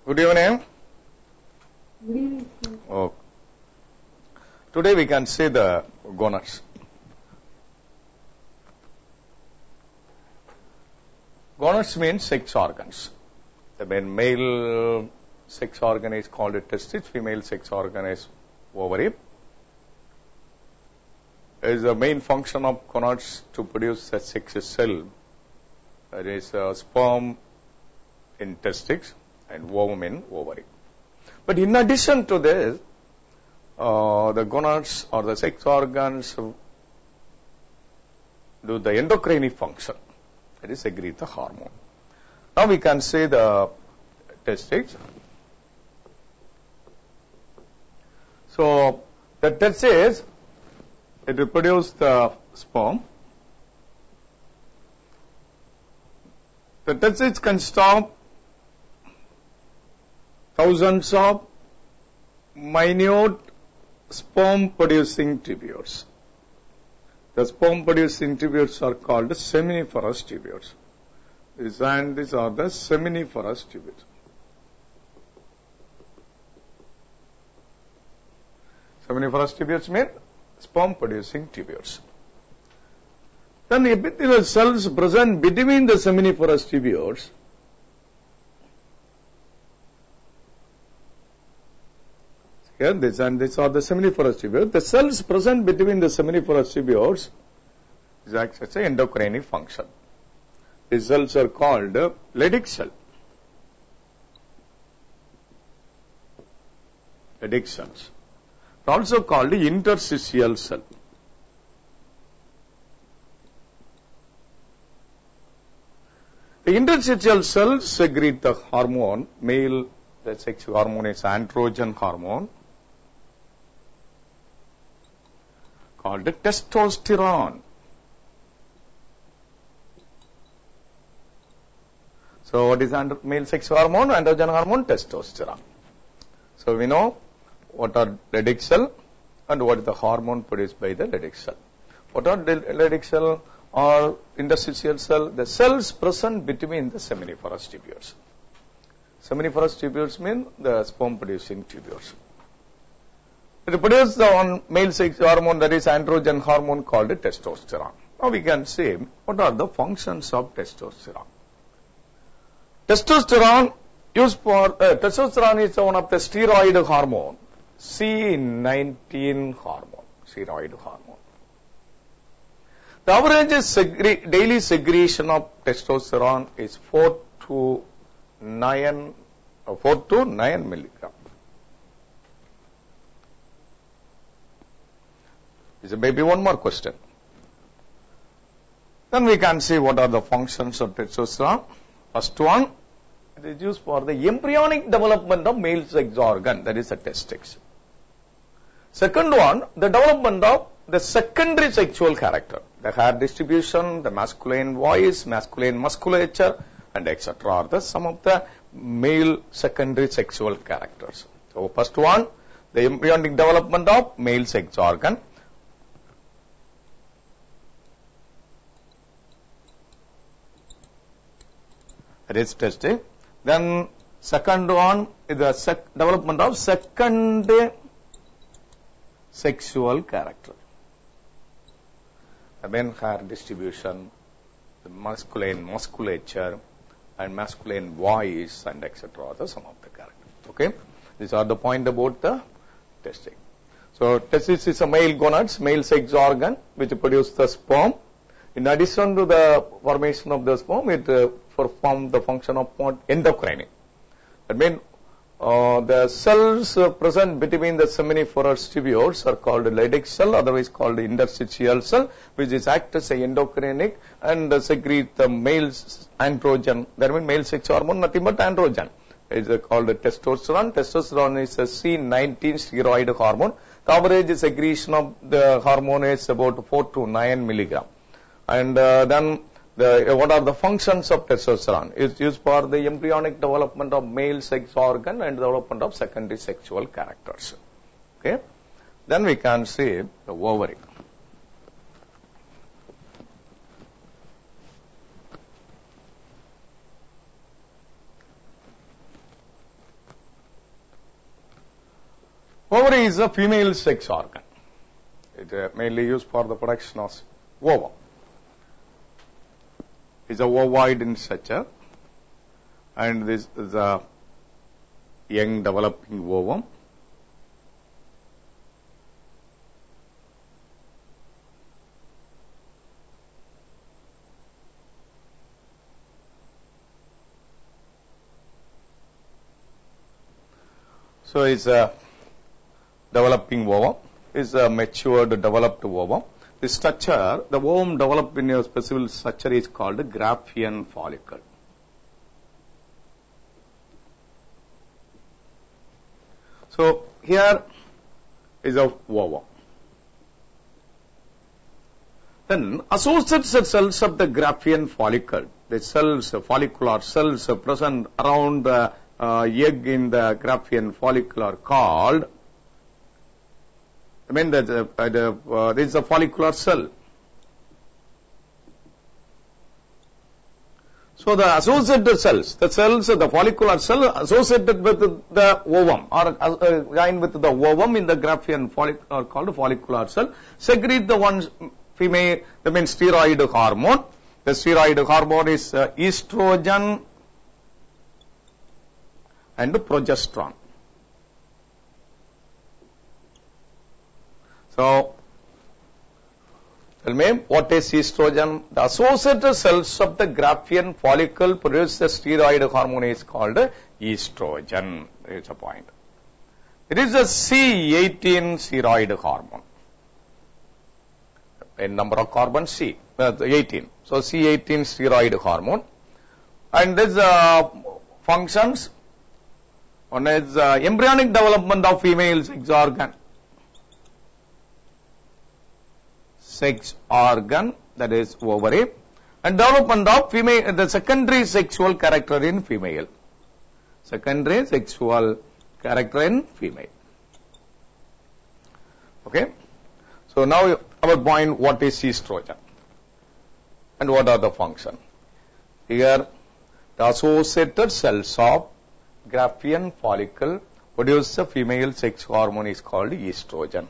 Good evening. Good evening, sir. Oh. Today we can see the gonads. Gonads means sex organs. The male sex organ is called a testis, female sex organ is ovary. It is the main function of gonads to produce a sex cell. That is sperm in testis and ovum in ovary. But in addition to this, the gonads or the sex organs do the endocrine function, that is secrete the hormone. Now we can see the testes. So the testes, it will produce the sperm. The testes consist of thousands of minute sperm producing tubules. The sperm producing tubules are called seminiferous tubules. These are the seminiferous tubules. Seminiferous tubules mean sperm producing tubules. Then the epithelial cells present between the seminiferous tubules here, this are the seminiferous tubules. The cells present between the seminiferous tubules is actually an endocrine function. These cells are called Leydig cell. Leydig cells. Also called the interstitial cell. The interstitial cells secrete the hormone, male the sex hormone is androgen hormone, called testosterone. So what is male sex hormone? Androgen hormone, testosterone. So we know what are Leydig cell and what is the hormone produced by the Leydig cell. What are the Leydig cell or interstitial cell? The cells present between the seminiferous tubules. Seminiferous tubules mean the sperm producing tubules. It produces the one male sex hormone, that is androgen hormone called testosterone. Now we can see what are the functions of testosterone. Testosterone used for testosterone is one of the steroid hormone, C19 hormone, steroid hormone. The average daily secretion of testosterone is 4 to 9 milligram. Is there maybe one more question? Then we can see what are the functions of testosterone. First one, it is used for the embryonic development of male sex organ, that is the testes. Second one, the development of the secondary sexual character, the hair distribution, the masculine voice, masculine musculature, and etc. are some of the male secondary sexual characters. So first one, the embryonic development of male sex organ. That is testing. Then second one is the development of secondary sexual character. The main hair distribution, the masculine musculature, and masculine voice, and etc. are some of the characters. Okay, these are the point about the testing. So testis is a male gonads, male sex organ, which produce the sperm. In addition to the formation of the sperm, it performs the function of endocrine. That means the cells present between the seminiferous tubules are called Leydig cell, otherwise called interstitial cell, which is act as a endocrinic and secrete the male androgen. That means male sex hormone, nothing but androgen. It is called testosterone. Testosterone is a C19 steroid hormone. The average secretion of the hormone is about 4 to 9 milligram. And then what are the functions of testosterone? It's used for the embryonic development of male sex organ and development of secondary sexual characters. Okay. Then we can see the ovary. is a female sex organ. It is mainly used for the production of ova. It's a ovoid in structure, and this is a young developing ovum. So it's a developing ovum, is a matured developed ovum. The structure, the ovum developed in a specific structure is called Graafian follicle. So here is a ovum. Then associated cells of the Graafian follicle, the cells, follicular cells present around the egg in the Graafian follicle are called, this is a follicular cell. So the associated cells, the follicular cell associated with the ovum or joined with the ovum in the Graafian follicle are called follicular cell, secrete the one female, steroid hormone. The steroid hormone is estrogen and progesterone. So, tell me, what is estrogen? The associated cells of the Graafian follicle produce the steroid hormone is called estrogen. There is a point. It is a C18 steroid hormone. A number of carbon C, 18. So, C18 steroid hormone. And this functions. One is embryonic development of female sex organ. That is ovary, and development of female, the secondary sexual character in female. Secondary sexual character in female. Okay. So now our point, what is estrogen and what are the function? Here the associated cells of Graafian follicle produce the female sex hormone is called estrogen.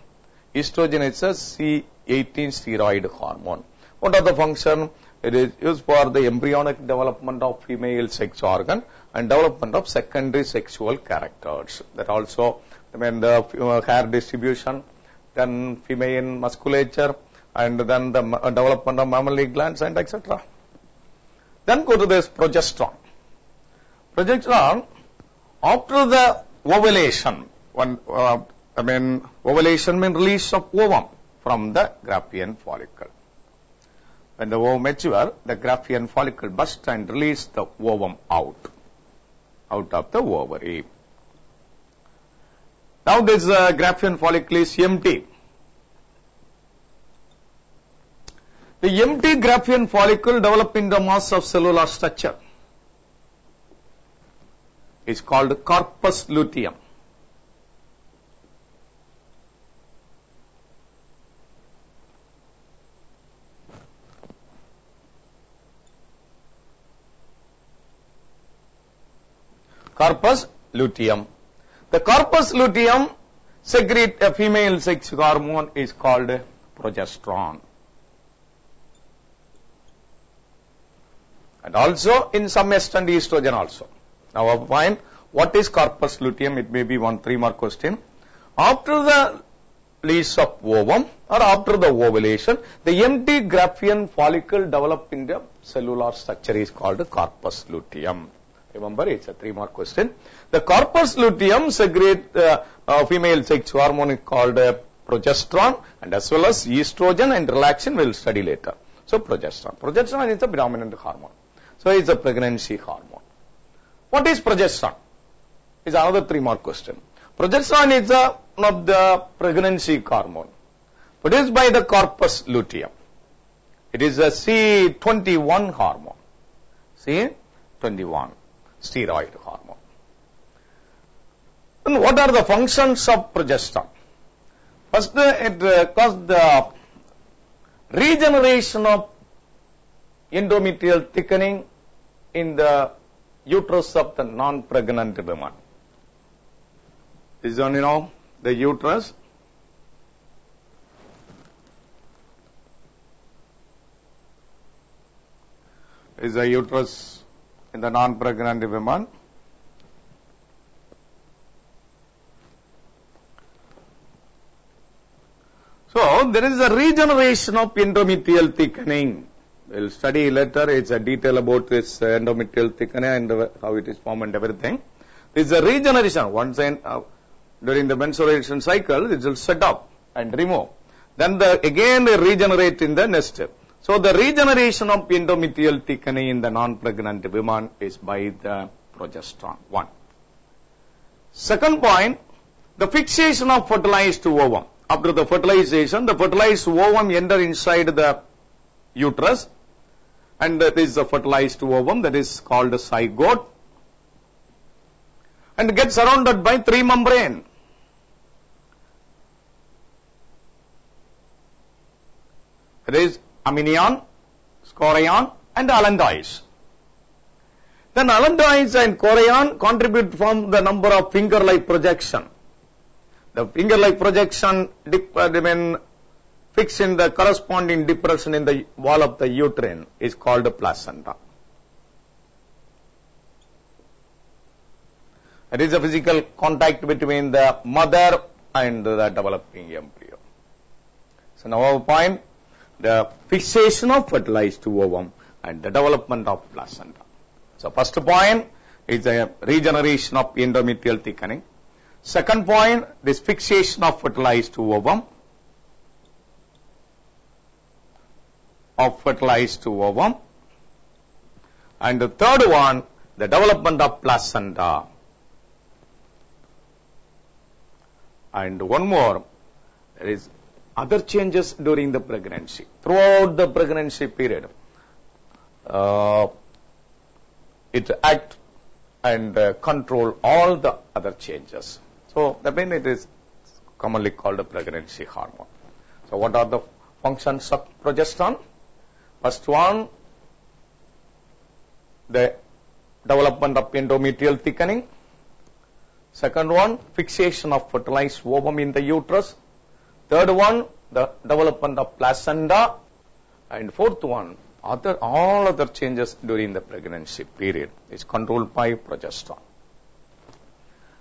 Estrogen is a C18 steroid hormone. What are the function? It is used for the embryonic development of female sex organ and development of secondary sexual characters. That also, the hair distribution, then female musculature, and then the development of mammary glands and etc. Then go to this progesterone. Progesterone, after the ovulation, ovulation means release of ovum from the Graafian follicle. When the ovum mature, the Graafian follicle bursts and release the ovum out of the ovary. Now this Graafian follicle is empty. The empty Graafian follicle developing the mass of cellular structure is called corpus luteum. Corpus luteum. The corpus luteum secrete a female sex hormone is called progesterone. And also in some extent estrogen also. Now our point, what is corpus luteum? It may be 1 3-mark question. After the release of ovum or after the ovulation, the empty Graafian follicle developed in the cellular structure is called corpus luteum. Remember, it's a 3-mark question. The corpus luteum secrete female sex hormone called progesterone and as well as estrogen and relaxin we'll study later. So progesterone. Progesterone is a predominant hormone. So it's a pregnancy hormone. What is progesterone? Is another 3-mark question. Progesterone is one of the pregnancy hormone produced by the corpus luteum. It is a C21 hormone. C21 steroid hormone. And what are the functions of progesterone? First, it causes the regeneration of endometrial thickening in the uterus of the non-pregnant woman. This is one, the uterus is the uterus in the non-pregnant woman. So there is a regeneration of endometrial thickening. We'll study later. It's a detail about this endometrial thickening and how it is formed and everything. It's a regeneration. Once during the menstruation cycle, it will set up and remove. Then again they regenerate in the next step. So the regeneration of endometrial thickening in the non-pregnant woman is by the progesterone. One. Second point, the fixation of fertilized ovum. After the fertilization, the fertilized ovum enter inside the uterus, and that is the fertilized ovum, that is called a zygote, and gets surrounded by three membrane. It is amnion, chorion, and allantois. Then allantois and chorion contribute from the number of finger-like projection. The finger-like projection when fixed in the corresponding depression in the wall of the uterine is called a placenta. It is a physical contact between the mother and the developing embryo. So now our point, the fixation of fertilized ovum and the development of placenta. So first point is the regeneration of endometrial thickening. Second point, this fixation of fertilized ovum. And the third one, the development of placenta. And one more, there is other changes during the pregnancy. Throughout the pregnancy period, it act and control all the other changes. So that means it is commonly called a pregnancy hormone. So what are the functions of progesterone? First one, the development of endometrial thickening. Second one, fixation of fertilized ovum in the uterus. Third one, the development of placenta. And fourth one, all other changes during the pregnancy period is controlled by progesterone.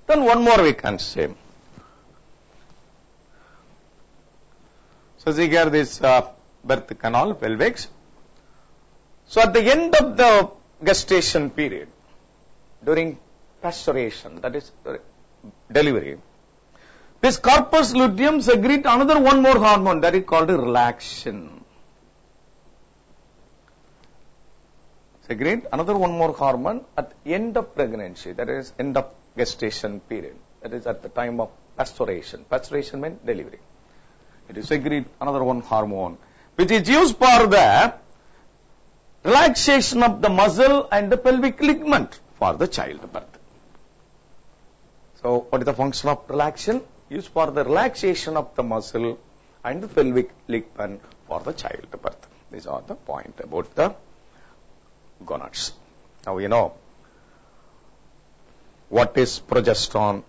Then one more we can say. So see here this birth canal, pelvis. So at the end of the gestation period, during pasteurization, that is delivery, this corpus luteum secretes another one more hormone that is called relaxin. Secrete another one more hormone at the end of pregnancy, that is end of gestation period, that is at the time of pasteurization. Pasteurization means delivery. It is secrete another one hormone which is used for the relaxation of the muscle and the pelvic ligament for the childbirth. So what is the function of relaxin? Used for the relaxation of the muscle and the pelvic ligament for the childbirth. These are the point about the gonads. Now you know what is progesterone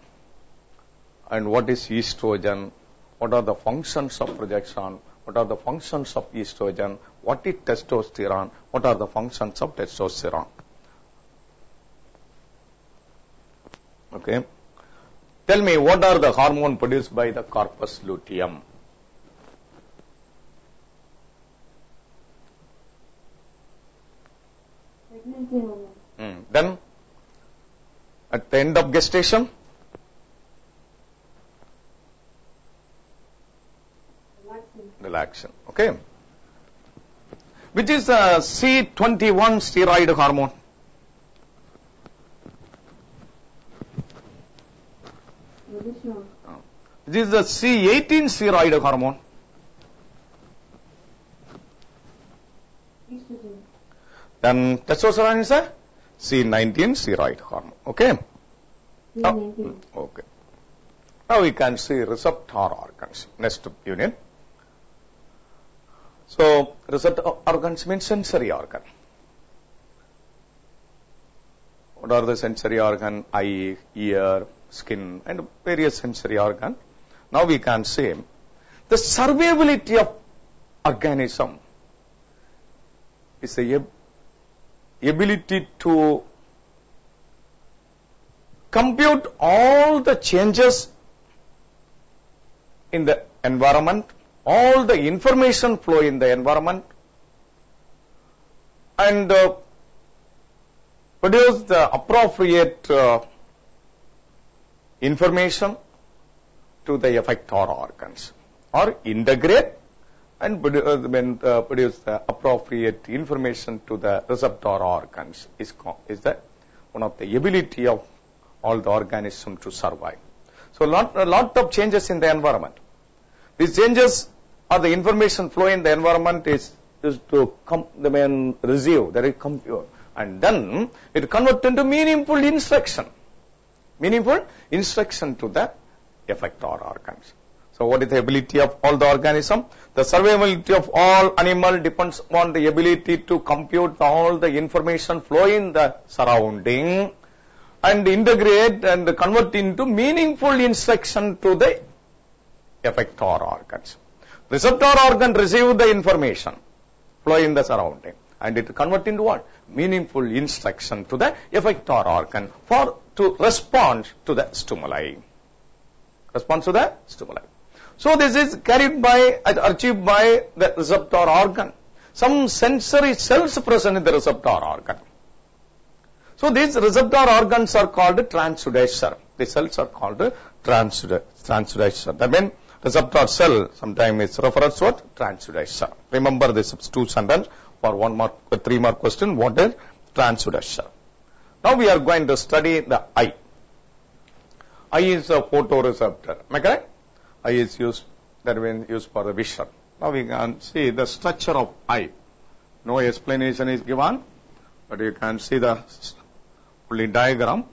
and what is estrogen, what are the functions of progesterone, what are the functions of estrogen, what is testosterone, what are the functions of testosterone. Okay. Tell me, what are the hormones produced by the corpus luteum? Pregnancy hormone. Then, at the end of gestation? Relaxin. Okay. Which is the C21 steroid hormone? Progesterone. Which is the C18 steroid hormone? Estrogen. Then testosterone is a C19 steroid hormone. Okay. C19. Okay. Now we can see receptor organs. Next unit. So receptor organs means sensory organ. What are the sensory organ? Eye, ear, skin, and various sensory organ. Now we can say the survivability of organism is the ability to compute all the changes in the environment, all the information flow in the environment, and produce the appropriate information to the effector organs, or integrate and produce the appropriate information to the receptor organs is the one of the ability of all the organisms to survive. So a lot of changes in the environment. These changes or the information flow in the environment is to receive, that is compute, and then it converts into meaningful instruction to the effector organs. So what is the ability of all the organism? The survivability of all animal depends on the ability to compute all the information flow in the surrounding and integrate and convert into meaningful instruction to the effector organs. Receptor organ receive the information flow in the surrounding and it convert into what? Meaningful instruction to the effector organ to respond to the stimuli. So this is achieved by the receptor organ. Some sensory cells present in the receptor organ. So these receptor organs are called transducer. The cells are called transducer. That means receptor cell sometimes is referred to as transducer. Remember this two sentences for 3 more question. What is transducer? Now we are going to study the eye. Eye is a photoreceptor. Am I correct? Eye is used for the vision. Now we can see the structure of eye. No explanation is given, but you can see the fully diagram.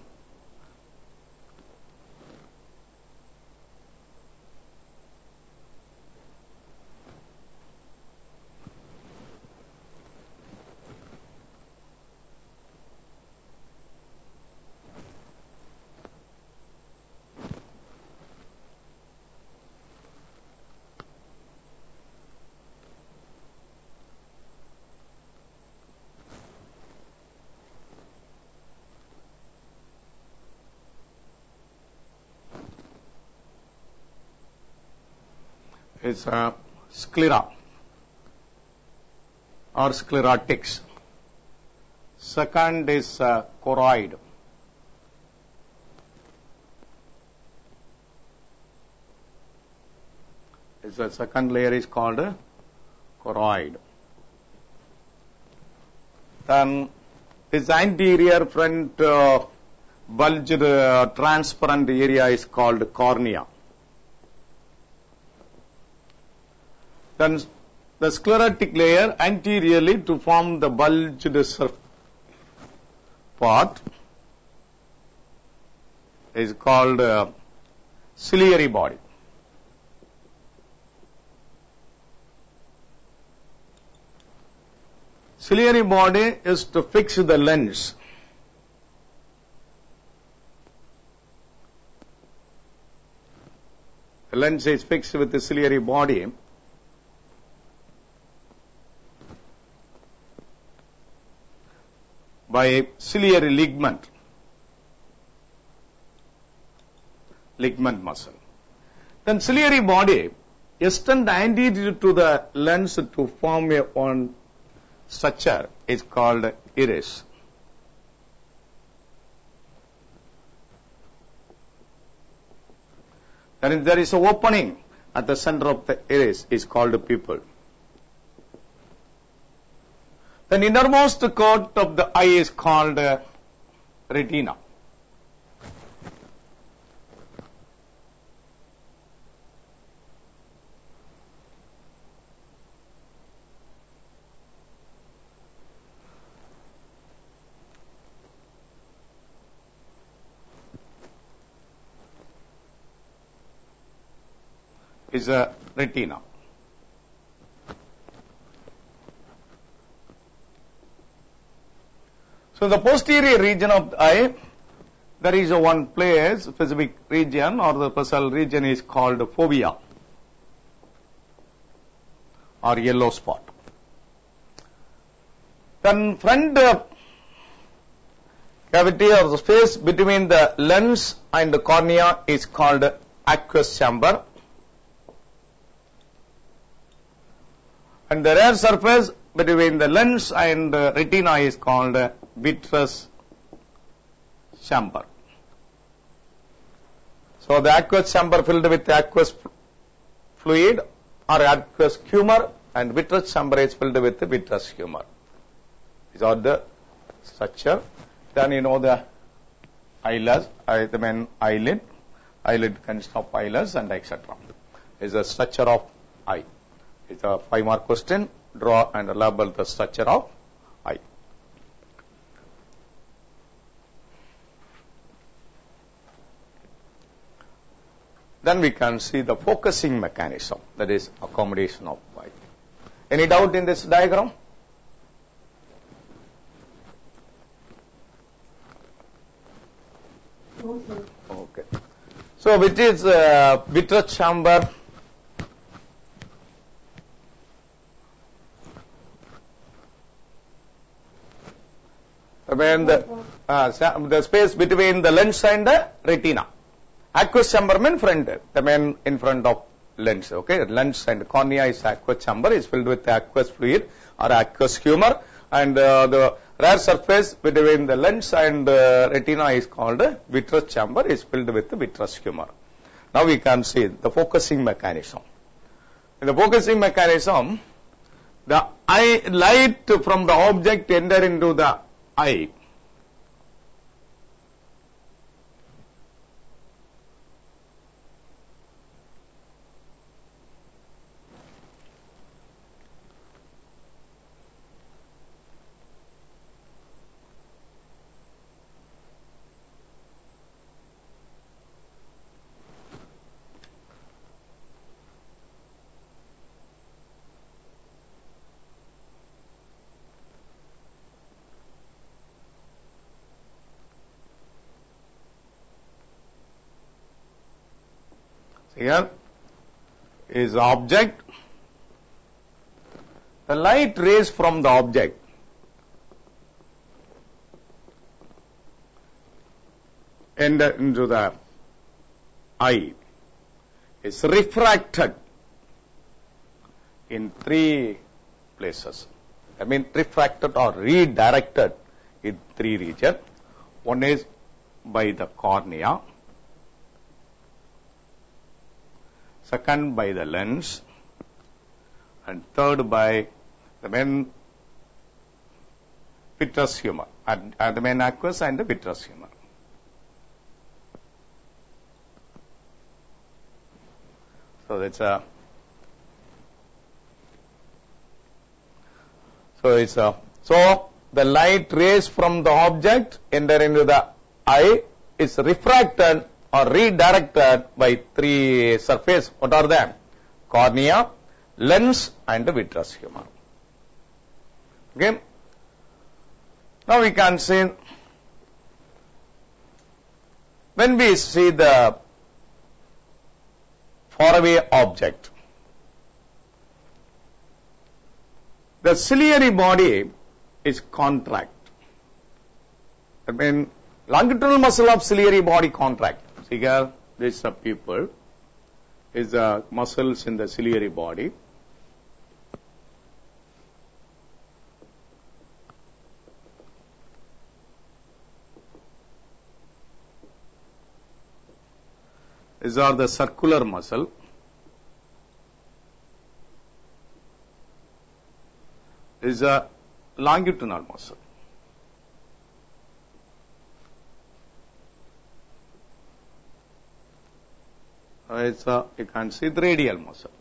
Is sclera or sclerotics. Second is choroid. The second layer is called choroid. Then this anterior front bulged transparent area is called cornea. Then the sclerotic layer anteriorly to form the bulged part is called ciliary body. Ciliary body is to fix the lens. The lens is fixed with the ciliary body. By ciliary ligament muscle. Then ciliary body extend anterior to the lens to form a one structure is called iris. Then there is an opening at the center of the iris is called pupil. The innermost coat of the eye is called retina. Is a retina. So the posterior region of the eye, there is one place, specific region or the basal region is called fovea or yellow spot. Then front cavity or the space between the lens and the cornea is called aqueous chamber. And the rear surface between the lens and the retina is called vitreous chamber. So the aqueous chamber filled with aqueous fluid or aqueous humor, and vitreous chamber is filled with vitreous humor. These are the structure. Then you know the eyelash, the main eyelid. Eyelid consists of eyelash and etc. Is the structure of eye. It's a 5-mark question. Draw and label the structure of eye. Then we can see the focusing mechanism, that is accommodation of eye. Any doubt in this diagram? No, sir. Okay. So which is vitreous chamber? When the space between the lens and the retina. Aqueous chamber means front, the main in front of lens. Okay, lens and cornea is aqueous chamber, is filled with aqueous fluid or aqueous humor, and the rear surface between the lens and retina is called vitreous chamber, is filled with vitreous humor. Now we can see the focusing mechanism. In the focusing mechanism, the light from the object enter into the eye. Here is object. The light rays from the object enter into the eye is refracted in 3 places. I mean refracted or redirected in 3 regions. One is by the cornea, second by the lens, and third by the main vitreous humor, the main aqueous and the vitreous humor. So that's so the light rays from the object enter into the eye is refracted or redirected by 3 surface. What are them? Cornea, lens and the vitreous humor. Okay. Now we can see, when we see the faraway object, the ciliary body is contract. I mean, longitudinal muscle of ciliary body contract. See here, this is the pupil, is the muscles in the ciliary body. These are the circular muscle. This is a longitudinal muscle. You can see the radial muscle.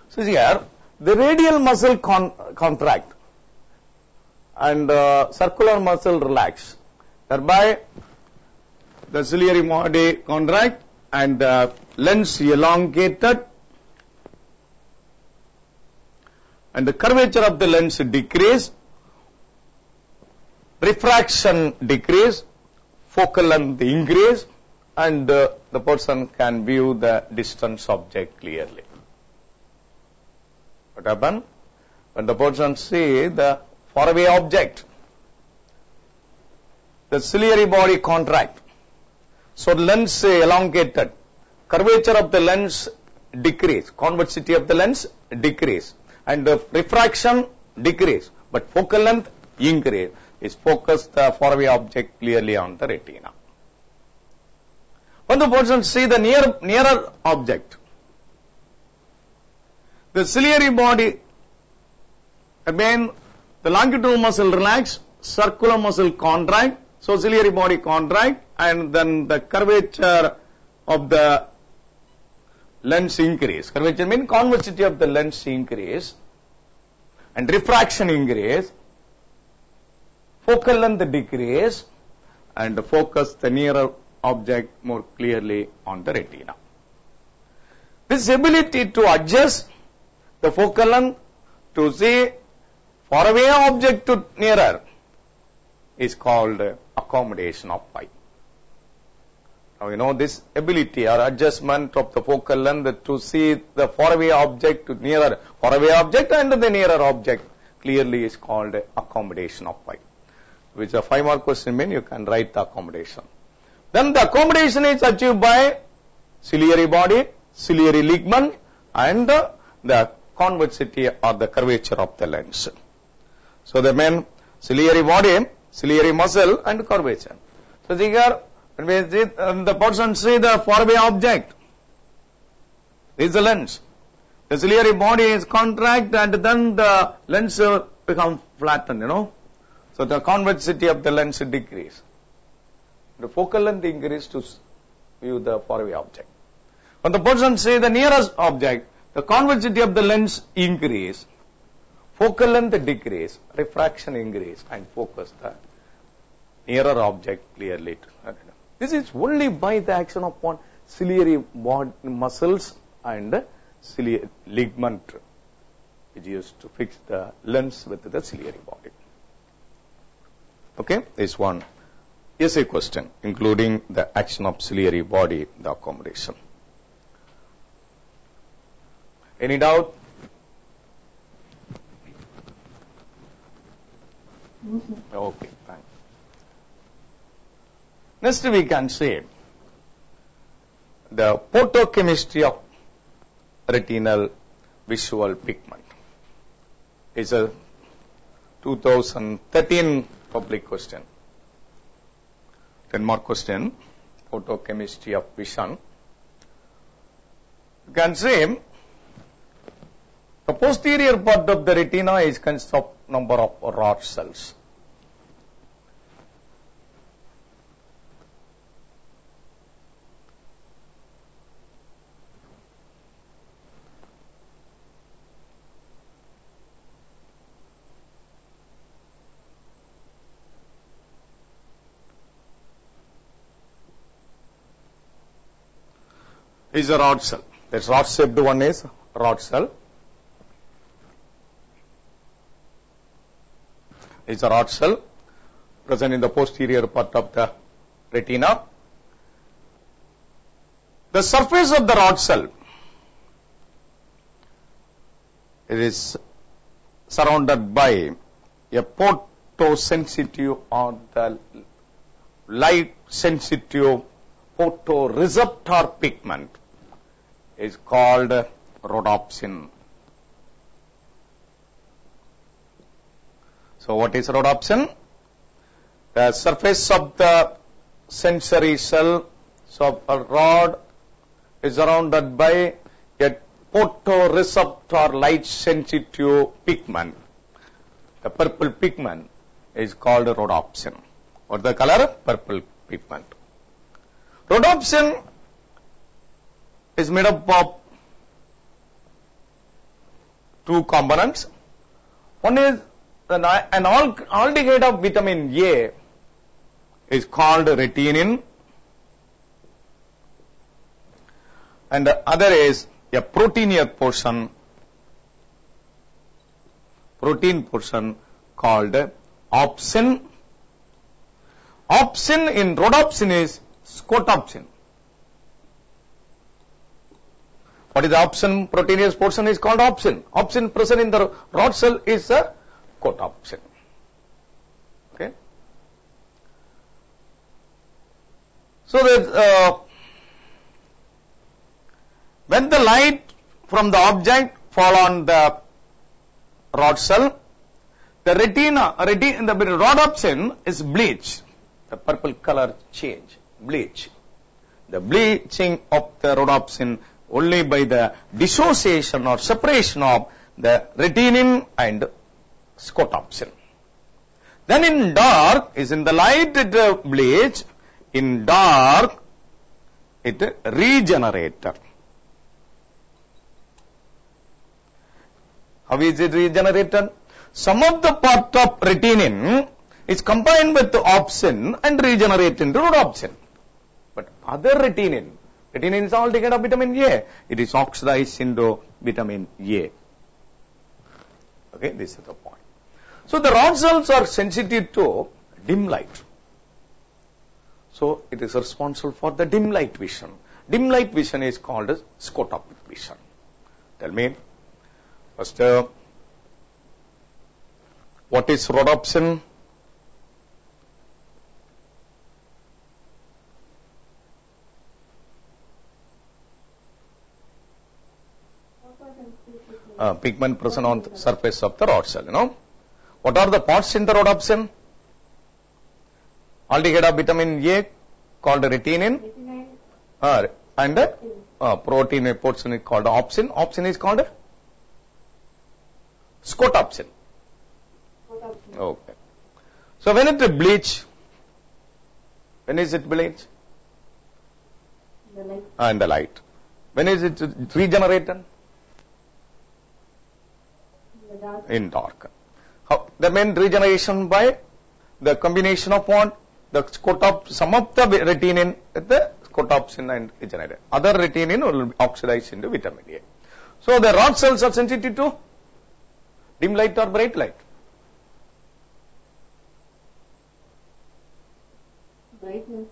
So here, the radial muscle contract and circular muscle relax. Thereby, the ciliary body contract and the lens elongated, and the curvature of the lens decrease, refraction decrease, focal length increase, and the person can view the distant object clearly. What happens? When the person see the faraway object, the ciliary body contract. So lens elongated, curvature of the lens decrease, convexity of the lens decrease, and the refraction decrease, but focal length increase. Is focus the faraway object clearly on the retina. When the person see the nearer object, the ciliary body, again the longitudinal muscle relax, circular muscle contract, so ciliary body contract, and then the curvature of the lens increase. Curvature means convexity of the lens increase, and refraction increase, focal length decrease, and focus the nearer object more clearly on the retina. This ability to adjust the focal length to see faraway object to nearer is called accommodation of eye. Now you know this ability or adjustment of the focal length to see the faraway object to nearer faraway object and the nearer object clearly is called accommodation of eye. Which a 5-mark question mean you can write the accommodation. Then the accommodation is achieved by ciliary body, ciliary ligament, and the convexity or the curvature of the lens. So the main ciliary body, ciliary muscle, and curvature. So here, when we see, the person see the faraway object, this is the lens. The ciliary body is contract, and then the lens become flattened, you know. So the convexity of the lens decrease. The focal length increase to view the faraway object. When the person see the nearest object, the convexity of the lens increase, focal length decrease, refraction increase, and focus the nearer object clearly. This is only by the action of one ciliary muscles and ciliary ligament, which is used to fix the lens with the ciliary body. Okay, this one essay question, including the action of ciliary body, the accommodation. Any doubt? No, sir. Okay, fine. Next we can say the photochemistry of retinal visual pigment. It's a 2013 public question. 10-mark question, photochemistry of vision. You can say the posterior part of the retina is consists of number of rod cells. Is a rod cell. That rod shaped one is rod cell. Is a rod cell present in the posterior part of the retina. The surface of the rod cell, it is surrounded by a photosensitive or the light sensitive photoreceptor pigment is called rhodopsin. So what is rhodopsin? The surface of the sensory cell, so a rod is surrounded by a photoreceptor light sensitive pigment. The purple pigment is called rhodopsin. What the color? Purple pigment. Rhodopsin is made up of two components. One is an aldehyde of vitamin A is called retinine, and the other is a protein portion called opsin, opsin in rhodopsin is scotopsin. What is the opsin proteinase portion is called opsin. Opsin present in the rod cell is a scotopsin. Okay. So that when the light from the object fall on the rod cell, the the rhodopsin is bleached. The purple color change, bleach. The bleaching of the rhodopsin only by the dissociation or separation of the retinine and scotopsin. Then in dark is in the light it bleach, in dark it regenerated. How is it regenerated? Some of the part of retinine is combined with the opsin and regenerate into rhodopsin. But other retinine is altogether vitamin A. It is oxidized into vitamin A. Okay, this is the point. So the rod cells are sensitive to dim light. So it is responsible for the dim light vision. Dim light vision is called as scotopic vision. Tell me, first, what is rhodopsin? Pigment present on the surface of the rod cell, you know. What are the parts in the rhodopsin? Aldehyde of vitamin A called retinine, and protein portion is called opsin. Opsin is called scotopsin. Okay. So when it bleach, when is it bleach? The light. In the light. When is it regenerated? The dark. In dark. How, the main regeneration by the combination of what? The some of the retinine with the scotopsin and regenerated. Other retinine will oxidize into vitamin A. So the rod cells are sensitive to dim light or bright light. Brightness.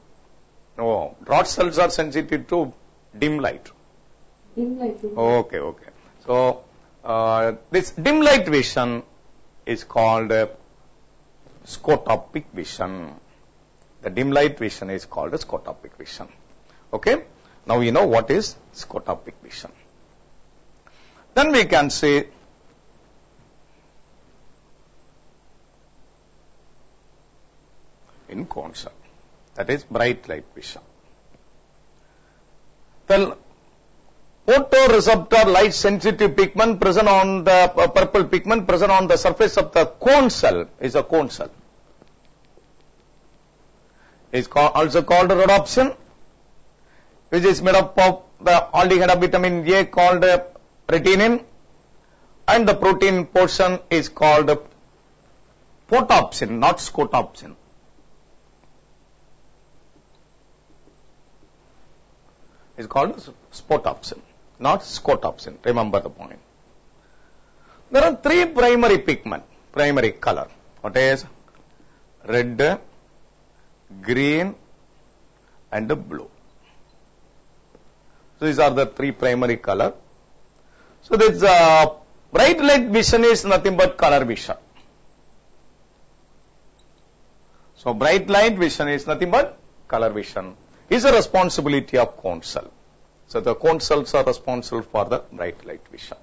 No, rod cells are sensitive to dim light. Dim light. Okay, okay. So this dim light vision is called scotopic vision. The dim light vision is called scotopic vision. Okay. Now you know what is scotopic vision. Then we can say in cone cell. That is bright light vision. The photoreceptor light sensitive pigment present on the purple pigment present on the surface of the cone cell is a cone cell. Is also called rhodopsin, which is made up of the aldehyde of vitamin A called retinine, and the protein portion is called photopsin, not scotopsin. Is called spotopsin, not scotopsin. Remember the point. There are three primary pigment, primary color. What is? Red, green, and blue. So these are the three primary color. So this bright light vision is nothing but color vision. So bright light vision is nothing but color vision. Is a responsibility of cone cell. So the cone cells are responsible for the bright light vision.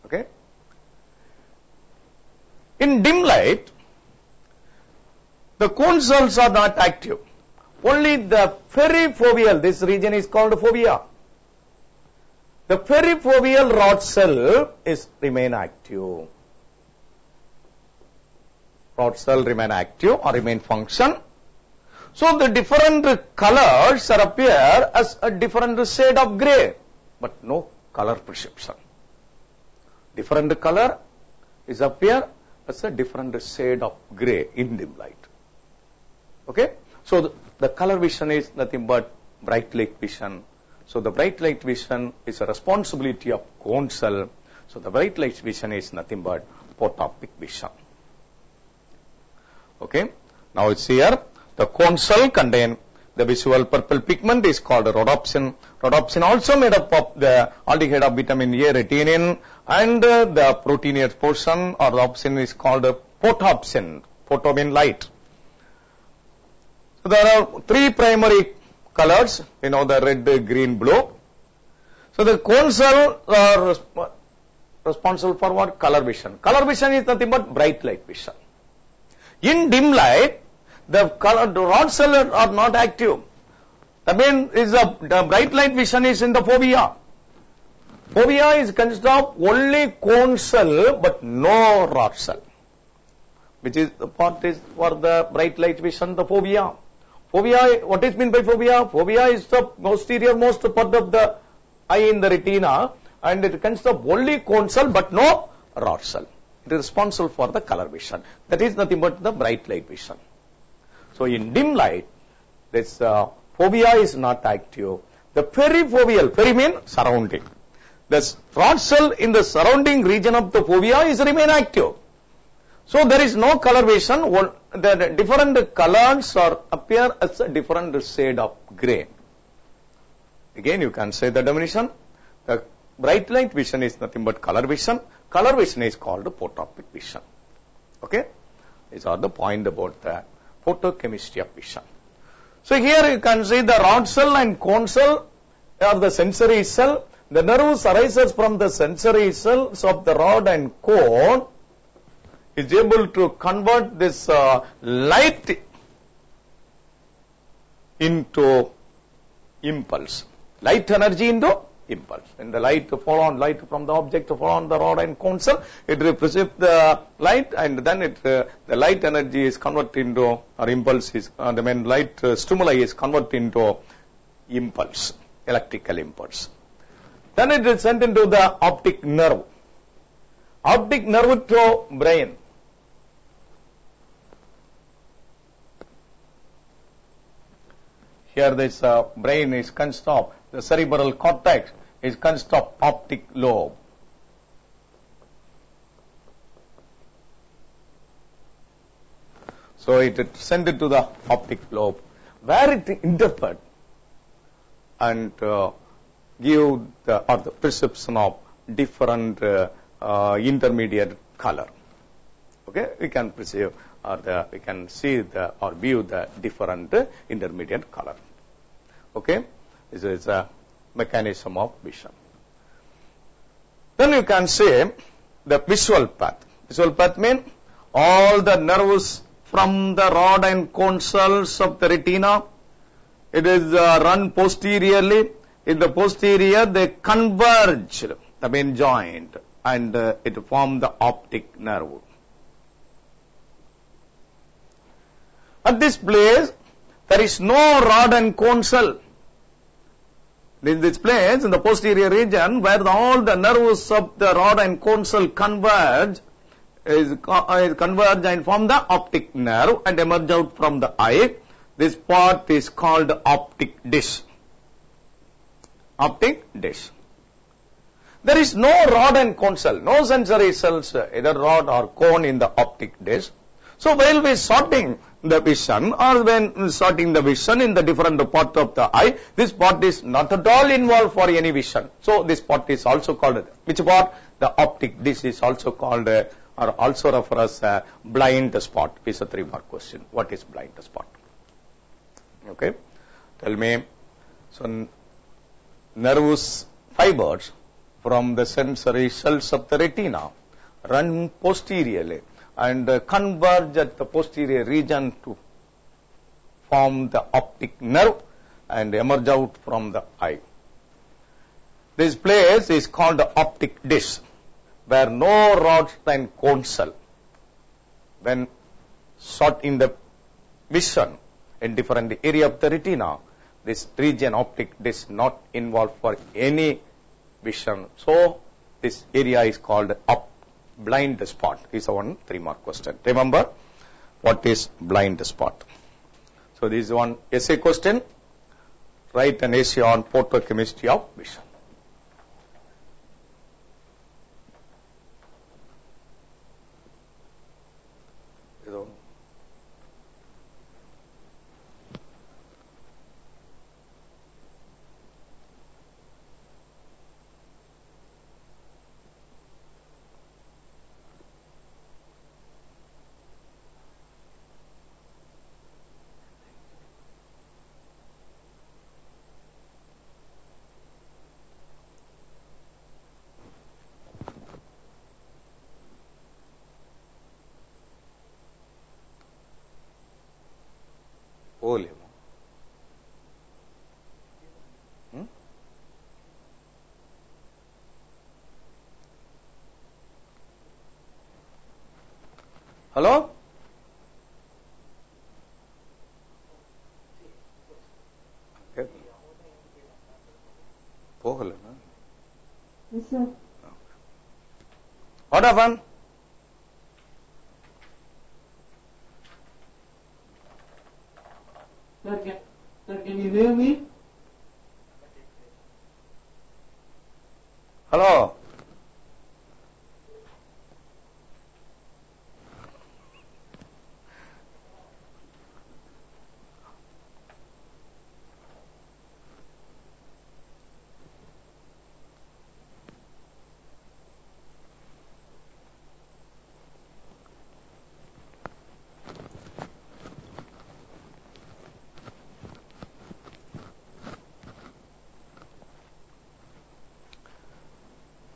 Okay. In dim light, the cone cells are not active. Only the perifoveal, this region is called fovea. The perifoveal rod cell is remain active. Rod cell remain active or remain function. So the different colors appear as a different shade of grey, but no color perception. Different color is appear as a different shade of grey in dim light. Okay? So the color vision is nothing but bright light vision. So the bright light vision is a responsibility of cone cell. So the bright light vision is nothing but photopic vision. Okay? Now it's here. The cone cell contain the visual purple pigment is called rhodopsin. Rhodopsin also made up of the aldehyde of vitamin A, retinine, and the proteinous portion or the opsin is called photopsin, photo mean light. So there are three primary colors, the red, green, blue. So the cone cell are responsible for what? Color vision. Color vision is nothing but bright light vision. In dim light, the rod cells are not active. That means the bright light vision is in the fovea. Fovea is consist of only cone cell but no rod cell, which is the part is for the bright light vision, the fovea. Fovea, what is meant by fovea? Fovea is the posterior most part of the eye in the retina, and it consists of only cone cell but no rod cell. It is responsible for the color vision. That is nothing but the bright light vision. So in dim light, this fovea is not active. The perifoveal, peri mean surrounding. The rod cell in the surrounding region of the fovea is remain active. So there is no color vision. The different colors appear as a different shade of gray. Again, you can say the definition. The bright light vision is nothing but color vision. Color vision is called photopic vision. Okay? These are the point about the photochemistry of vision. So here you can see the rod cell and cone cell are the sensory cell. The nerves arises from the sensory cells of the rod and cone is able to convert this light into impulse. Light energy into impulse. When the light fall on light from the object fall on the rod and cone cell, it receives the light, and then the light energy is converted into, or impulse is, when light stimuli is converted into impulse, electrical impulse. Then it is sent into the optic nerve. Optic nerve to brain. Here this brain is consist of, the cerebral cortex is consist of optic lobe. So it is sent to the optic lobe, where it interpret and give the perception of different intermediate color. Okay, we can perceive we can see or view the different intermediate color. Okay, this is a mechanism of vision. Then you can say the visual path. Visual path means all the nerves from the rod and cone cells of the retina. It is run posteriorly. In the posterior, they converge, the main joint, and it forms the optic nerve. At this place, there is no rod and cone cell. In this place, in the posterior region, where all the nerves of the rod and cone cell converge, converge and form the optic nerve and emerge out from the eye. This part is called optic dish. Optic dish. There is no rod and cone cell, no sensory cells, either rod or cone in the optic dish. So while we sorting the vision, or when sorting the vision in the different part of the eye, this part is not at all involved for any vision. So this part is also called, which part? The optic dish is also called, or also referred as blind spot. Is a 3-mark question. What is blind spot? Okay, tell me. So nervous fibers from the sensory cells of the retina run posteriorly and converge at the posterior region to form the optic nerve and emerge out from the eye. This place is called the optic dish, where no rods and cone cell. When sought in the vision in different area of the retina, this region optic dish not involved for any vision. So this area is called blind spot. Is a 1 3-mark question. Remember what is blind spot. So this is one essay question. Write an essay on photochemistry of vision. Hello? போகல. Yes, sir. What happened? Sir, can you hear me? Hello?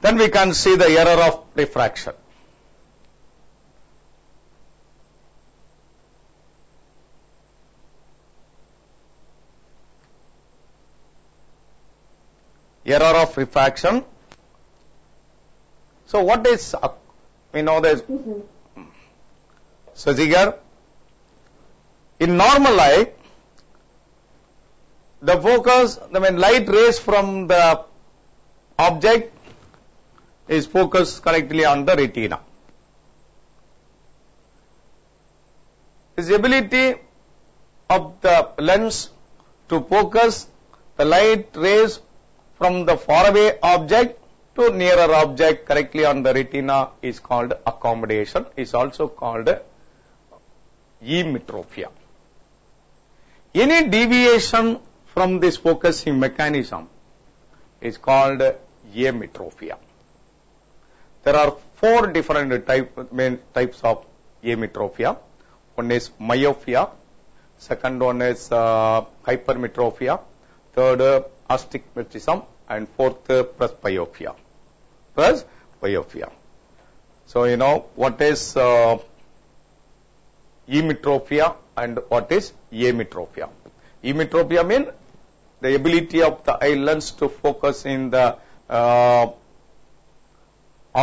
Then we can see the error of refraction. Error of refraction. So what is, we know this. Yes, sir. So here, in normal light, the focus, light rays from the object is focused correctly on the retina. This ability of the lens to focus the light rays from the faraway object to nearer object correctly on the retina is called accommodation, is also called emetropia. Any deviation from this focusing mechanism is called emetropia. There are 4 different types of emetropia. One is myopia, second one is hypermetropia, third astigmatism, and fourth presbyopia. Presbyopia. So you know what is emetropia and what is emetropia. Emetropia means the ability of the eye lens to focus in the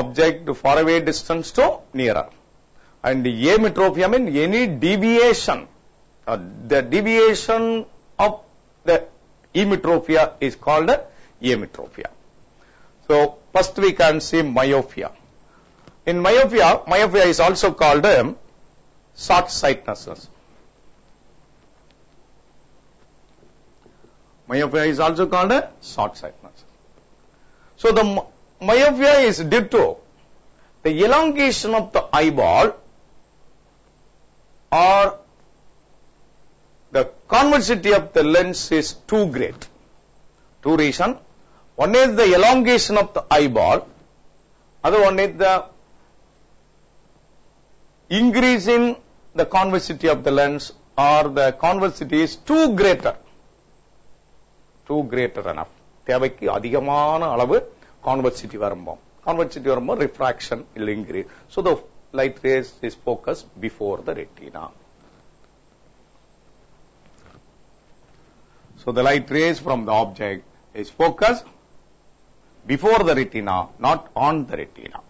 object to faraway distance to nearer. And emetropia means any deviation. The deviation of the emetropia is called emetropia. So first we can see myopia. In myopia is also called short-sightedness. Myopia is also called short-sightedness. So the myopia is due to the elongation of the eyeball or the convexity of the lens is too great. Two reasons. One is the elongation of the eyeball. Other one is the increase in the convexity of the lens, or the convexity is too greater enough. தேவைக்கு அதிகமான அளவு convexity வரும்போம். Convexity வரும்போம் refraction will increase. So the light rays is focused before the retina. So the light rays from the object is focused before the retina, not on the retina.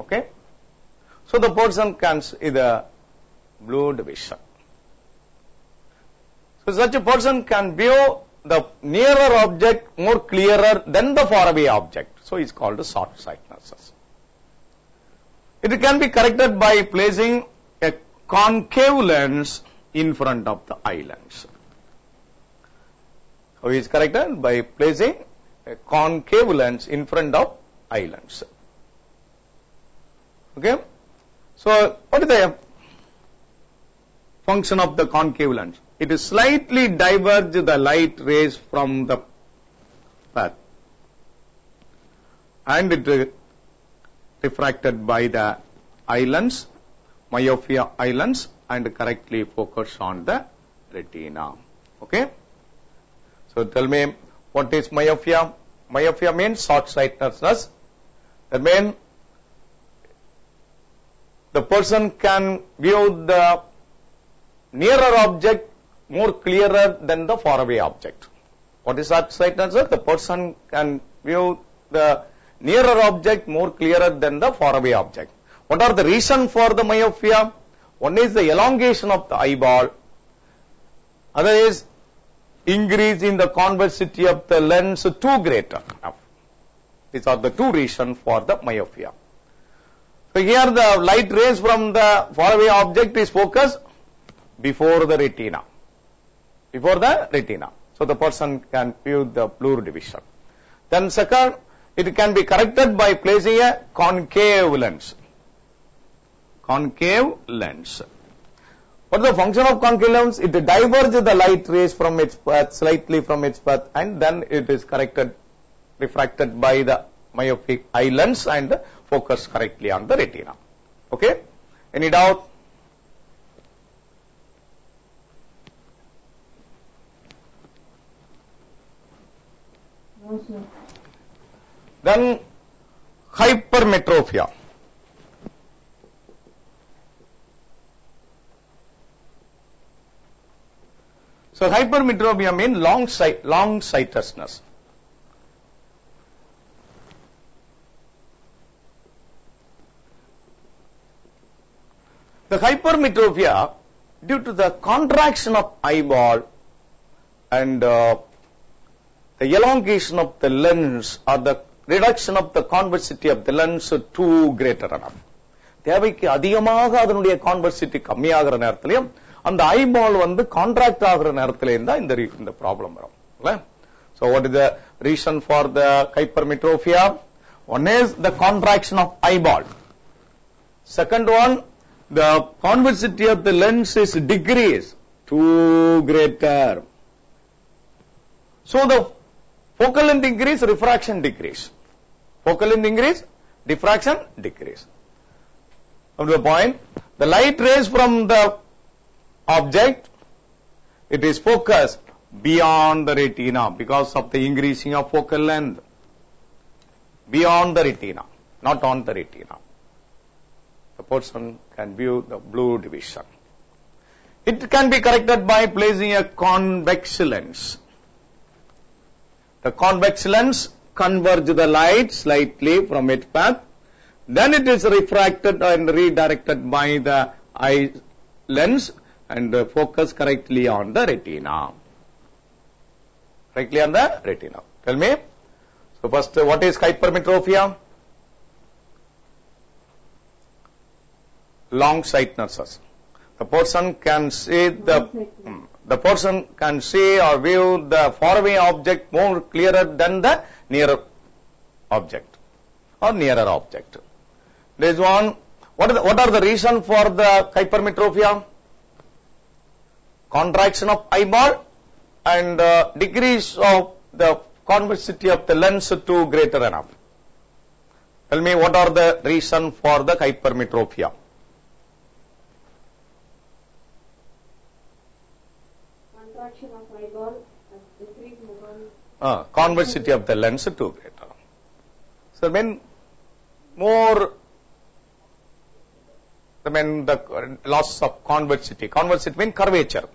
Okay? So the person can see the blurred vision. So such a person can view the nearer object more clearer than the faraway object. So it's called short-sightedness. It can be corrected by placing a concave lens in front of the eye lens. So it's corrected by placing a concave lens in front of eye lens. Okay? So what is the function of the concave lens? It is slightly diverge the light rays from the path, and it is refracted by the eye lens, myopia eye lens, and correctly focus on the retina. Okay? So tell me, what is myopia? Myopia means short-sightedness. That means the person can view the nearer object more clearer than the faraway object. What is short-sightedness? The person can view the nearer object more clearer than the faraway object. What are the reason for the myopia? One is the elongation of the eyeball. Other is increase in the convexity of the lens too greater. These are the two reasons for the myopia. So here the light rays from the faraway object is focused before the retina. Before the retina. So the person can view the blur division. Then second, it can be corrected by placing a concave lens. Concave lens. What is the function of concave lens? It diverges the light rays from its path, slightly from its path, and then it is corrected, refracted by the myopic eye lens and focus correctly on the retina. Okay? Any doubt? No, sir. Then hypermetropia. So hypermetropia means long sightedness. The hypermetropia due to the contraction of eyeball and the elongation of the lens or the reduction of the convexity of the lens too greater enough. தேவைக்கு அதிகமாக அதனுடைய convexity கம்மியாகிற நேரத்திலையும் அந்த eyeball வந்து contract ஆகிற நேரத்திலையும் தான் இந்த ப்ராப்ளம் வரும். So what is the reason for the hypermetropia? One is the contraction of eyeball. Second one, the convexity of the lens is decreased too greater. So the focal length increase, refraction decrease. Focal length increase, diffraction decrease. Come to the point, the light rays from the object, it is focused beyond the retina because of the increasing of focal length. Beyond the retina, not on the retina. The person can view the blue division. It can be corrected by placing a convex lens. The convex lens converges the light slightly from its path. Then it is refracted and redirected by the eye lens and focus correctly on the retina. Correctly on the retina. Tell me. So first, what is hypermetropia? Long sightedness. The person can see the person can see or view the faraway object more clearer than the nearer object or nearer object. There is one. What are the reasons for the hypermetropia? Contraction of eyeball and decrease of the convexity of the lens to greater enough. Tell me, what are the reasons for the hypermetropia? Contraction of eyeball and decrease in convexity of the lens to greater. So when more, the loss of convexity. Convexity means curvature.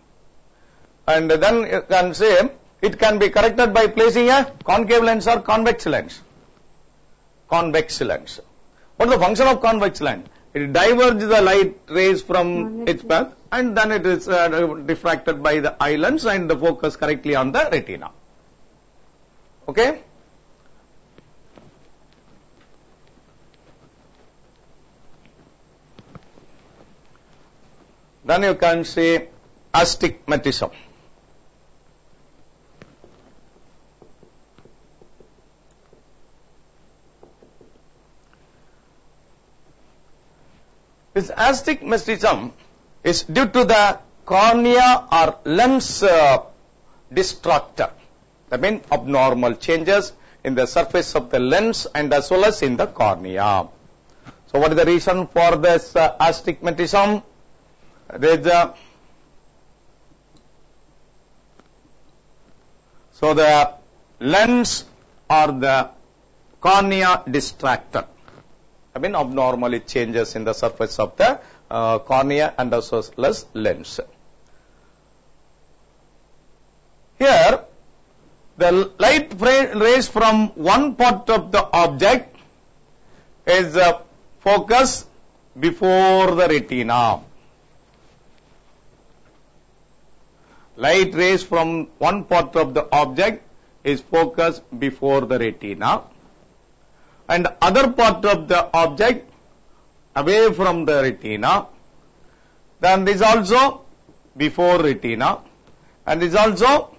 And then you can say it can be corrected by placing a concave lens or convex lens. Convex lens. What is the function of convex lens? It diverges the light rays from its path and then it is diffracted by the eye lens and the focus correctly on the retina. Okay? Then you can say astigmatism. This astigmatism is due to the cornea or lens distractor. That means abnormal changes in the surface of the lens and as well as in the cornea. So what is the reason for this astigmatism? There is so the lens or the cornea distractor. I mean abnormally changes in the surface of the cornea and as well as lens. Here the light rays from one part of the object is focused before the retina. light rays from one part of the object is focused before the retina, and other part of the object away from the retina, then this also before retina, and this also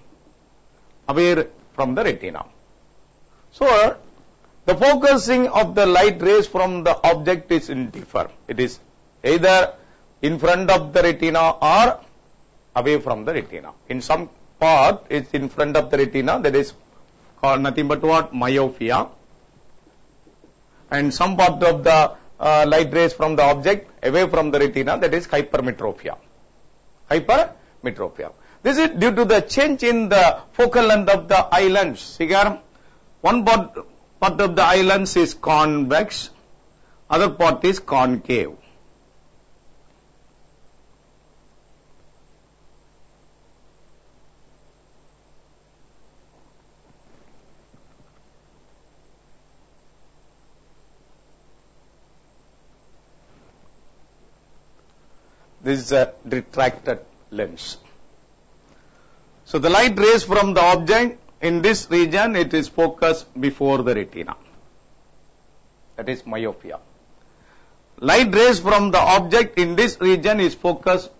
away from the retina. So, the focusing of the light rays from the object is indifferent. It is either in front of the retina or away from the retina. In some part, it's in front of the retina, that is called nothing but what? Myopia. And some part of the light rays from the object away from the retina, that is hypermetropia. Hypermetropia. This is due to the change in the focal length of the eye lens. See here, one part of the eye lens is convex, other part is concave. This is a retracted lens. So the light rays from the object in this region, it is focused before the retina. That is myopia. Light rays from the object in this region is focused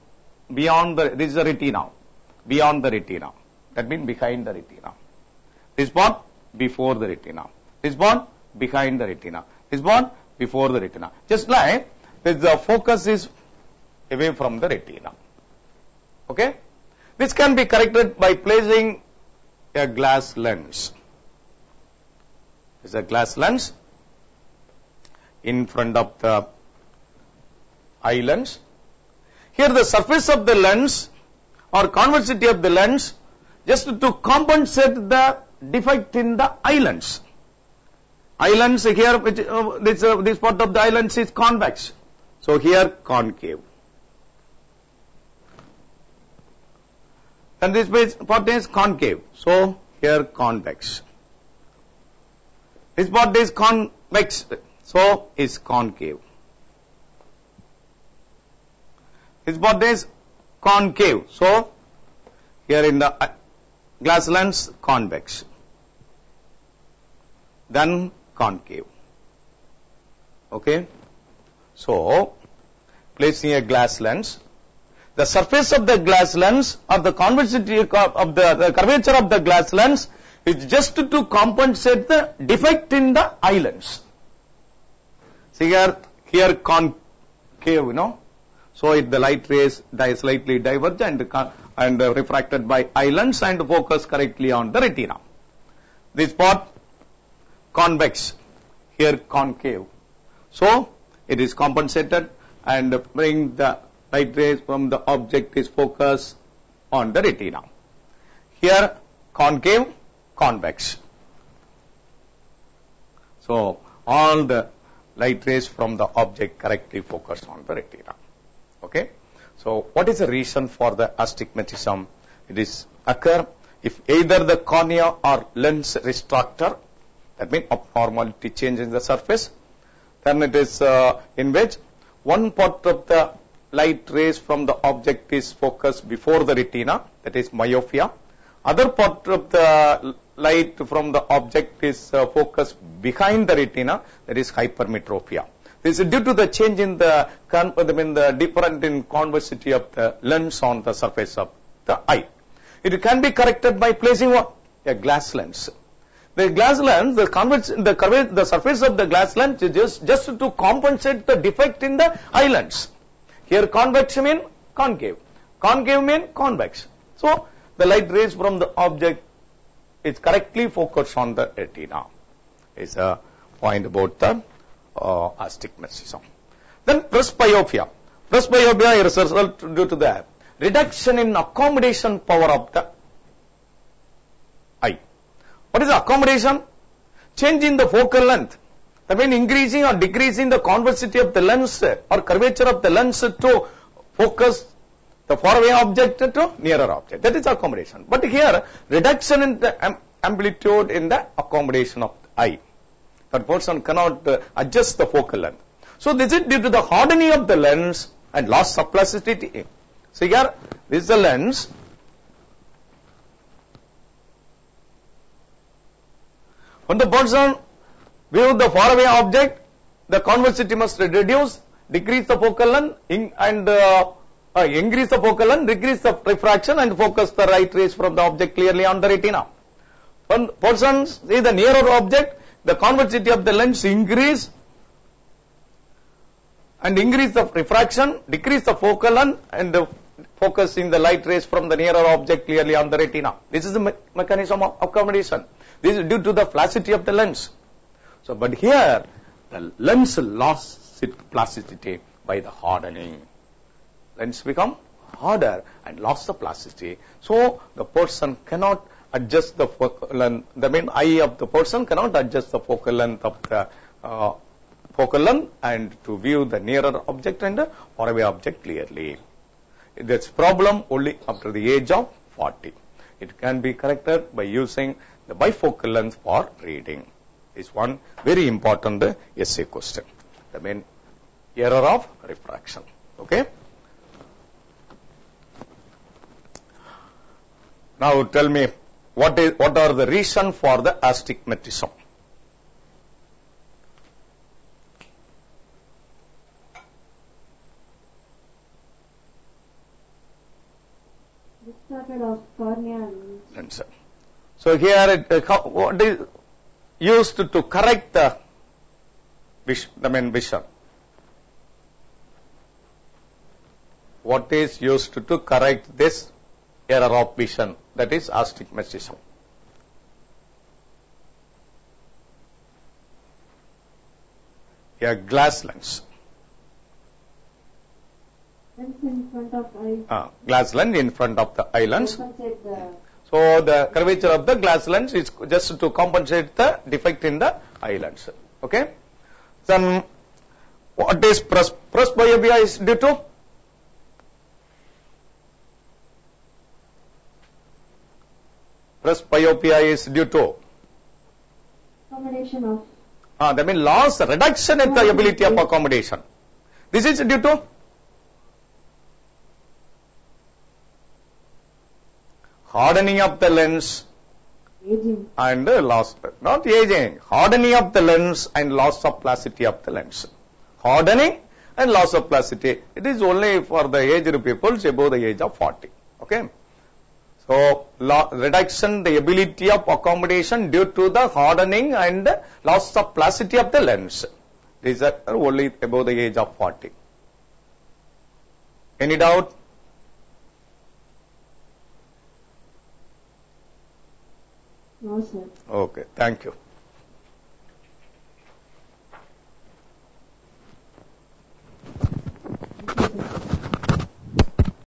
beyond the, this is the retina, beyond the retina. That means behind the retina. This part before the retina. This part behind the retina. This part before the retina. Just like the focus is away from the retina. Okay? This can be corrected by placing a glass lens. This is a glass lens in front of the eye lens. Here the surface of the lens or convexity of the lens just to compensate the defect in the eye lens. Eye lens here, which, this part of the eye lens is convex. So here concave. And this part is concave. So here convex. This part is convex. So is concave. This part is concave. So here in the glass lens convex. Then concave. Okay. So placing a glass lens. The surface of the glass lens or the convexity of the curvature of the glass lens is just to compensate the defect in the eye lens. See here concave, So the light rays slightly diverge and refracted by eye lens and focus correctly on the retina. This part convex, here concave. So it is compensated and bring the light rays from the object is focused on the retina. Here concave, convex. So all the light rays from the object correctly focused on the retina. Okay. So what is the reason for the astigmatism? It is occur if either the cornea or lens retractor, that means abnormality change in the surface, then it is in which one part of the light rays from the object is focused before the retina, that is myopia. Other part of the light from the object is focused behind the retina, that is hypermetropia. This is due to the change in the different in convexity of the lens on the surface of the eye. It can be corrected by placing what? A glass lens. The glass lens, the surface of the glass lens is just to compensate the defect in the eye lens. Here convex mean concave. Concave mean convex. So the light rays from the object is correctly focused on the retina. Is a point about the astigmatism. Then presbyopia. Presbyopia is a result due to the reduction in accommodation power of the eye. What is the accommodation? Change in the focal length. That means increasing or decreasing the convexity of the lens or curvature of the lens to focus the faraway object to nearer object. That is accommodation. But here, reduction in the amplitude in the accommodation of the eye. That person cannot adjust the focal length. So this is due to the hardening of the lens and loss of plasticity. So here, this is the lens When the person views the faraway object, the convexity must reduce, decrease the focal length, increase the focal length, decrease the refraction, and focus the light rays from the object clearly on the retina. When person sees the nearer object, the convexity of the lens increase and increase the refraction, decrease the focal length, and focusing the light rays from the nearer object clearly on the retina. This is the mechanism of accommodation. This is due to the plasticity of the lens. So, but here the lens lost its plasticity by the hardening. Lens become harder and lost the plasticity. So, the person cannot adjust the focal length. The main eye of the person cannot adjust the focal length of the focal length and to view the nearer object and the faraway object clearly. That's problem only after the age of 40. It can be corrected by using the bifocal lens for reading. Is one very important essay question. The main error of refraction. Okay. Now tell me what are the reason for the astigmatism? Distorted of cornea lens. So here what is used to correct the vision? What is used to correct this error of vision, that is astigmatism? A glass lens. lens in front of eye. Glass lens in front of the eye lens. Compensate the So the curvature of the glass lens is just to compensate the defect in the eye lens. Okay. Then what is presbyopia is due to? Presbyopia is due to accommodation of that means loss, reduction in the ability of accommodation. This is due to hardening of the lens aging. and loss, not aging, hardening of the lens and loss of plasticity of the lens. Hardening and loss of plasticity. It is only for the aged people above the age of 40. Okay. So, reduction the ability of accommodation due to the hardening and loss of plasticity of the lens. These are only above the age of 40. Any doubt? No, sir. Okay, thank you.